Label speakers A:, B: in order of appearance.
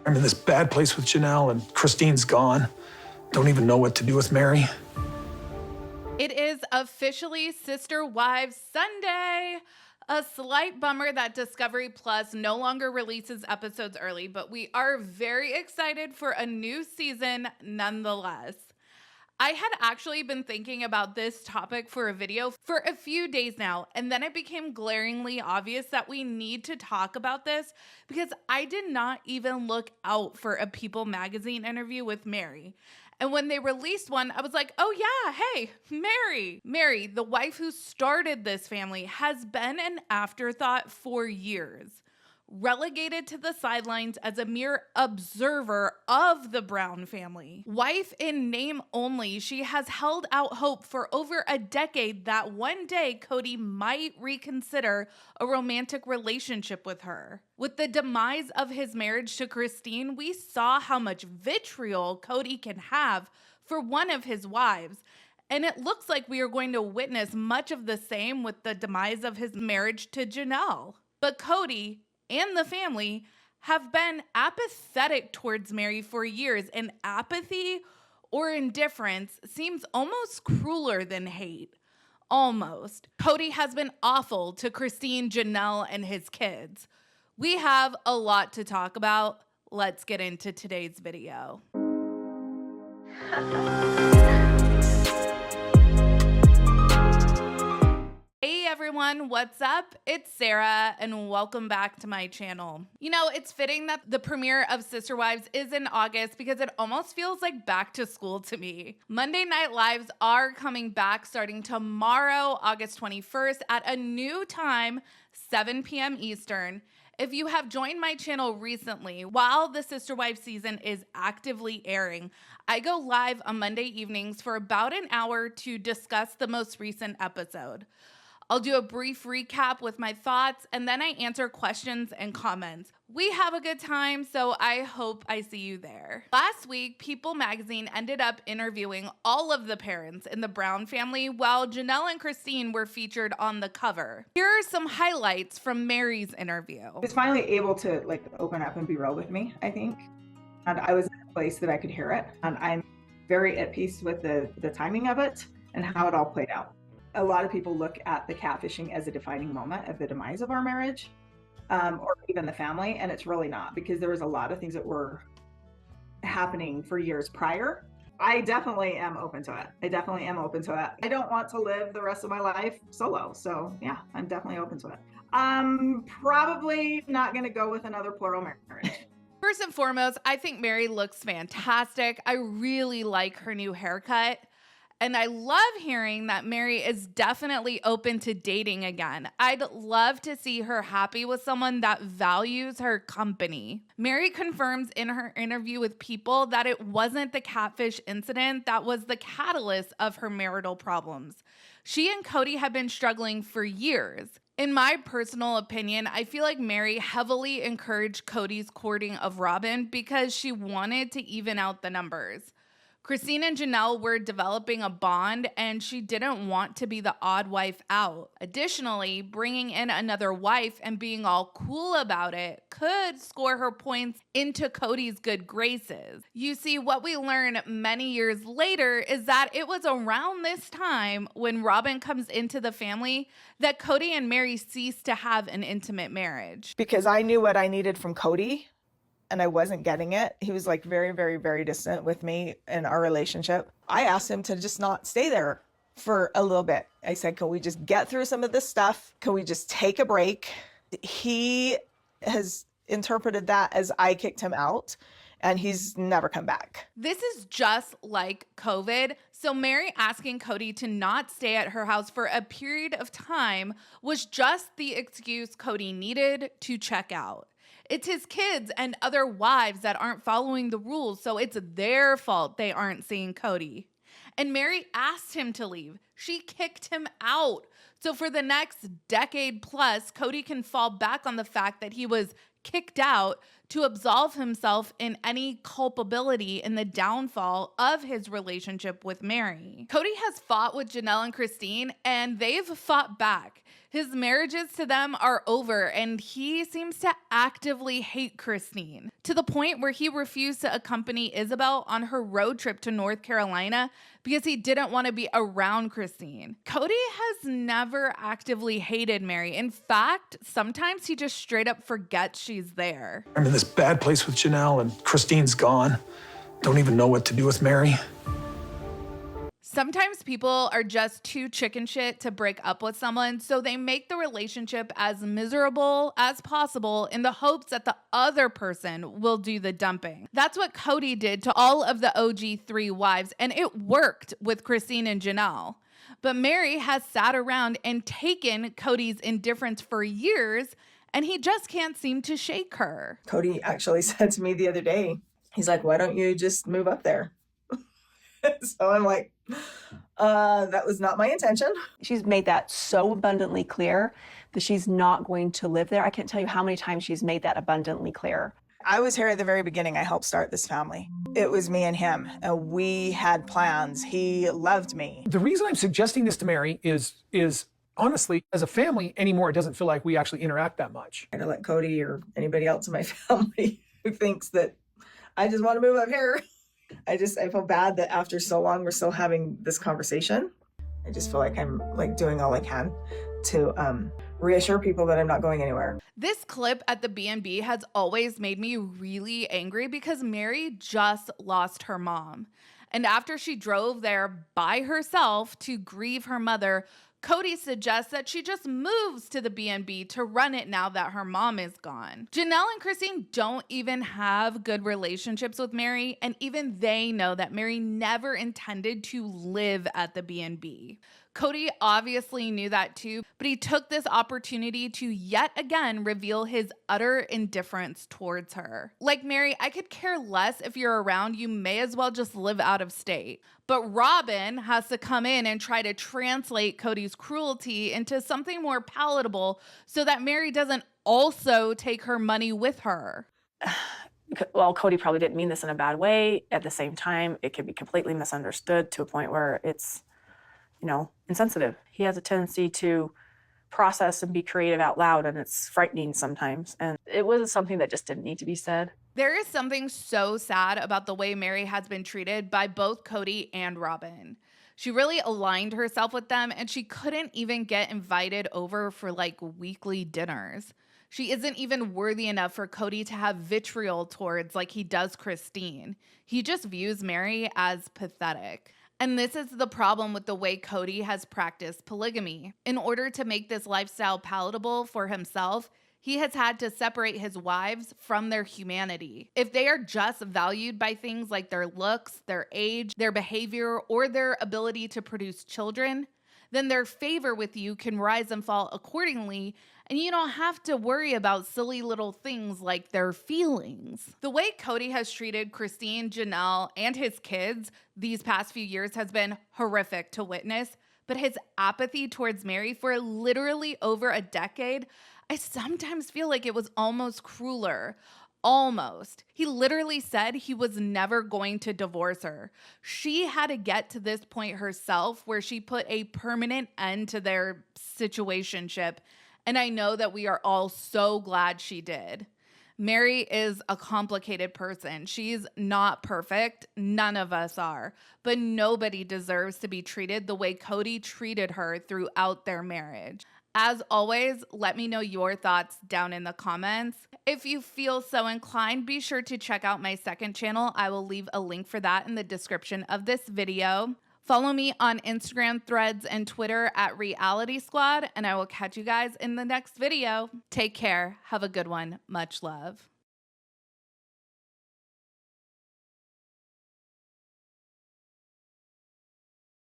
A: I'm in this bad place with Janelle, and Christine's gone. Don't even know what to do with Meri.
B: It is officially Sister Wives Sunday. A slight bummer that Discovery Plus no longer releases episodes early, but we are very excited for a new season nonetheless. I had actually been thinking about this topic for a video for a few days now, and then it became glaringly obvious that we need to talk about this because I did not even look out for a People magazine interview with Meri. And when they released one, I was like, oh yeah, hey, Meri. Meri, the wife who started this family, has been an afterthought for years. Relegated to the sidelines as a mere observer of the Brown family. Wife in name only, she has held out hope for over a decade that one day Kody might reconsider a romantic relationship with her. With the demise of his marriage to Christine, we saw how much vitriol Kody can have for one of his wives. And it looks like we are going to witness much of the same with the demise of his marriage to Janelle. But Kody and the family have been apathetic towards Meri for years, and apathy or indifference seems almost crueler than hate. Almost. Kody has been awful to Christine, Janelle, and his kids. We have a lot to talk about. Let's get into today's video. Hey everyone, what's up? It's Sarah and welcome back to my channel. You know, it's fitting that the premiere of Sister Wives is in August because it almost feels like back to school to me. Monday Night Lives are coming back starting tomorrow, August 21st at a new time, 7 p.m. Eastern. If you have joined my channel recently, while the Sister Wives season is actively airing, I go live on Monday evenings for about an hour to discuss the most recent episode. I'll do a brief recap with my thoughts, and then I answer questions and comments. We have a good time, so I hope I see you there. Last week, People magazine ended up interviewing all of the parents in the Brown family, while Janelle and Christine were featured on the cover. Here are some highlights from Meri's interview.
C: I was finally able to open up and be real with me, I think. And I was in a place that I could hear it. And I'm very at peace with the timing of it and how it all played out. A lot of people look at the catfishing as a defining moment of the demise of our marriage, or even the family, and it's really not, because there was a lot of things that were happening for years prior. I definitely am open to it. I don't want to live the rest of my life solo, so yeah, I'm definitely open to it. I'm probably not going to go with another plural marriage.
B: First and foremost, I think Meri looks fantastic. I really like her new haircut. And I love hearing that Meri is definitely open to dating again. I'd love to see her happy with someone that values her company. Meri confirms in her interview with People that it wasn't the catfish incident that was the catalyst of her marital problems. She and Kody have been struggling for years. In my personal opinion, I feel like Meri heavily encouraged Kody's courting of Robin because she wanted to even out the numbers. Christine and Janelle were developing a bond, and she didn't want to be the odd wife out. Additionally, bringing in another wife and being all cool about it could score her points into Kody's good graces. You see, what we learn many years later is that it was around this time when Robin comes into the family that Kody and Meri ceased to have an intimate marriage.
C: Because I knew what I needed from Kody, and I wasn't getting it. He was very, very, very distant with me in our relationship. I asked him to just not stay there for a little bit. I said, can we just get through some of this stuff? Can we just take a break? He has interpreted that as I kicked him out, and he's never come back.
B: This is just like COVID. So Meri asking Kody to not stay at her house for a period of time was just the excuse Kody needed to check out. It's his kids and other wives that aren't following the rules, so it's their fault they aren't seeing Kody. And Meri asked him to leave. She kicked him out. So for the next decade plus, Kody can fall back on the fact that he was kicked out to absolve himself in any culpability in the downfall of his relationship with Meri. Kody has fought with Janelle and Christine, and they've fought back. His marriages to them are over, and he seems to actively hate Christine, to the point where he refused to accompany Isabel on her road trip to North Carolina because he didn't want to be around Christine. Cody has never actively hated Meri. In fact, sometimes he just straight up forgets she's there.
A: I'm in this bad place with Janelle, and Christine's gone. Don't even know what to do with Meri.
B: Sometimes people are just too chicken shit to break up with someone, so they make the relationship as miserable as possible in the hopes that the other person will do the dumping. That's what Cody did to all of the OG 3 wives, and it worked with Christine and Janelle. But Meri has sat around and taken Cody's indifference for years, and he just can't seem to shake her.
C: Cody actually said to me the other day, he's like, why don't you just move up there? So I'm like, that was not my intention.
D: She's made that so abundantly clear that she's not going to live there. I can't tell you how many times she's made that abundantly clear.
C: I was here at the very beginning. I helped start this family. It was me and him. We had plans. He loved me.
A: The reason I'm suggesting this to Meri is honestly, as a family anymore, it doesn't feel like we actually interact that much.
C: I don't let Cody or anybody else in my family who thinks that I just want to move up here. I feel bad that after so long we're still having this conversation. I just feel like I'm like doing all I can to reassure people that I'm not going anywhere.
B: This clip at the B&B has always made me really angry because Meri just lost her mom. And after she drove there by herself to grieve her mother, Cody suggests that she just moves to the B&B to run it now that her mom is gone. Janelle and Christine don't even have good relationships with Meri, and even they know that Meri never intended to live at the B&B. Cody obviously knew that too, but he took this opportunity to yet again reveal his utter indifference towards her. Like Meri, I could care less if you're around, you may as well just live out of state. But Robin has to come in and try to translate Cody's cruelty into something more palatable so that Meri doesn't also take her money with her.
D: Well, Cody probably didn't mean this in a bad way. At the same time, it could be completely misunderstood to a point where it's, insensitive. He has a tendency to process and be creative out loud, and it's frightening sometimes. And it was something that just didn't need to be said.
B: There is something so sad about the way Meri has been treated by both Cody and Robin. She really aligned herself with them, and she couldn't even get invited over for weekly dinners. She isn't even worthy enough for Cody to have vitriol towards like he does Christine. He just views Meri as pathetic. And this is the problem with the way Cody has practiced polygamy. In order to make this lifestyle palatable for himself, he has had to separate his wives from their humanity. If they are just valued by things like their looks, their age, their behavior, or their ability to produce children, then their favor with you can rise and fall accordingly, and you don't have to worry about silly little things like their feelings. The way Cody has treated Christine, Janelle, and his kids these past few years has been horrific to witness, but his apathy towards Meri for literally over a decade, I sometimes feel like it was almost crueler. Almost. He literally said he was never going to divorce her. She had to get to this point herself where she put a permanent end to their situationship. And I know that we are all so glad she did. Meri is a complicated person. She's not perfect. None of us are. But nobody deserves to be treated the way Cody treated her throughout their marriage. As always, let me know your thoughts down in the comments. If you feel so inclined, be sure to check out my second channel. I will leave a link for that in the description of this video. Follow me on Instagram, Threads, and Twitter at Reality Squad, and I will catch you guys in the next video. Take care. Have a good one. Much love.